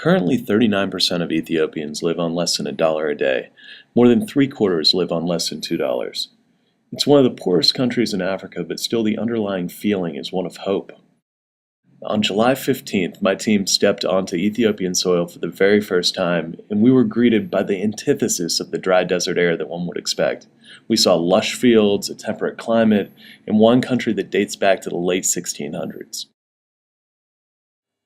Currently, 39% of Ethiopians live on less than $1 a day. More than three-quarters live on less than $2. It's one of the poorest countries in Africa, but still the underlying feeling is one of hope. On July 15th, my team stepped onto Ethiopian soil for the very first time, and we were greeted by the antithesis of the dry desert air that one would expect. We saw lush fields, a temperate climate, and one country that dates back to the late 1600s.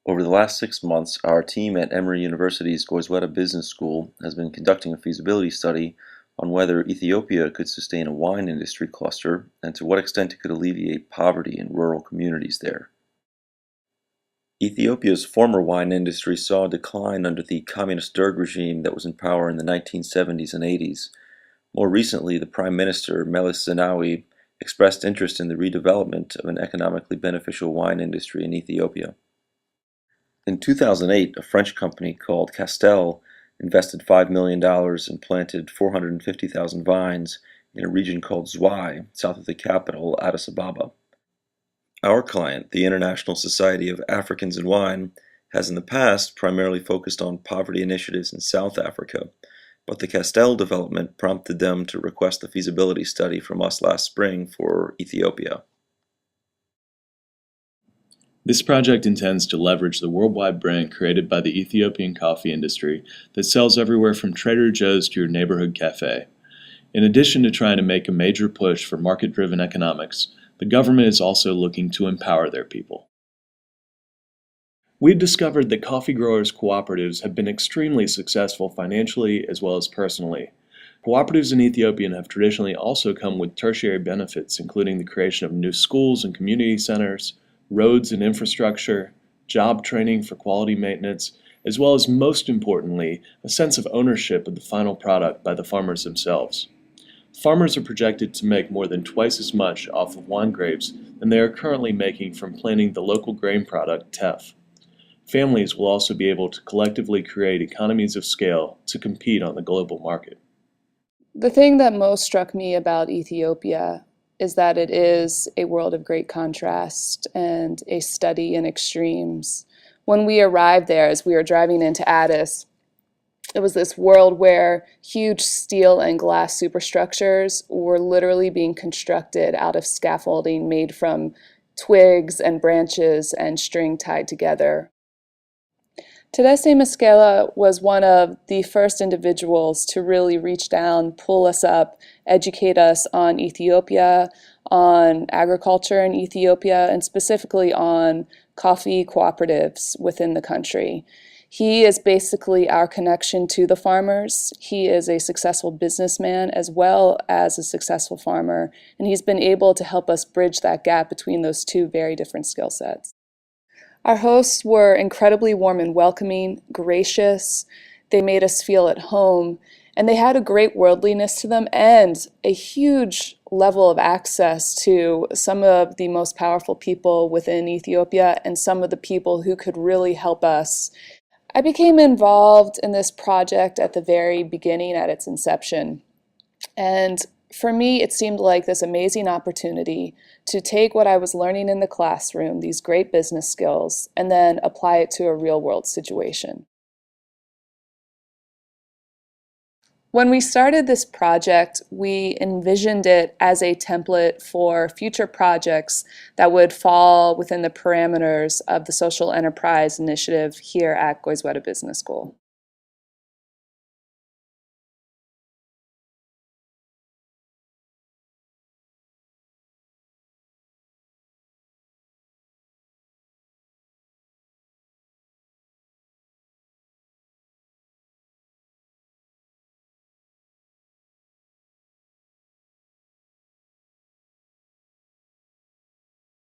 Over the last 6 months, our team at Emory University's Goizueta Business School has been conducting a feasibility study on whether Ethiopia could sustain a wine industry cluster and to what extent it could alleviate poverty in rural communities there. Ethiopia's former wine industry saw a decline under the communist Derg regime that was in power in the 1970s and 80s. More recently, the Prime Minister, Meles Zenawi, expressed interest in the redevelopment of an economically beneficial wine industry in Ethiopia. In 2008, a French company called Castel invested $5 million and planted 450,000 vines in a region called Zwei, south of the capital, Addis Ababa. Our client, the International Society of Africans in Wine, has in the past primarily focused on poverty initiatives in South Africa, but the Castel development prompted them to request a feasibility study from us last spring for Ethiopia. This project intends to leverage the worldwide brand created by the Ethiopian coffee industry that sells everywhere from Trader Joe's to your neighborhood cafe. In addition to trying to make a major push for market-driven economics, the government is also looking to empower their people. We've discovered that coffee growers' cooperatives have been extremely successful financially as well as personally. Cooperatives in Ethiopia have traditionally also come with tertiary benefits, including the creation of new schools and community centers, roads and infrastructure, job training for quality maintenance, as well as, most importantly, a sense of ownership of the final product by the farmers themselves. Farmers are projected to make more than twice as much off of wine grapes than they are currently making from planting the local grain product, teff. Families will also be able to collectively create economies of scale to compete on the global market. The thing that most struck me about Ethiopia is that it is a world of great contrast and a study in extremes. When we arrived there, as we were driving into Addis, it was this world where huge steel and glass superstructures were literally being constructed out of scaffolding made from twigs and branches and string tied together. Tedesse Maskela was one of the first individuals to really reach down, pull us up, educate us on Ethiopia, on agriculture in Ethiopia, and specifically on coffee cooperatives within the country. He is basically our connection to the farmers. He is a successful businessman as well as a successful farmer, and he's been able to help us bridge that gap between those two very different skill sets. Our hosts were incredibly warm and welcoming, gracious. They made us feel at home, and they had a great worldliness to them and a huge level of access to some of the most powerful people within Ethiopia and some of the people who could really help us. I became involved in this project at the very beginning, at its inception. And for me, it seemed like this amazing opportunity to take what I was learning in the classroom, these great business skills, and then apply it to a real-world situation. When we started this project, we envisioned it as a template for future projects that would fall within the parameters of the social enterprise initiative here at Goizueta Business School.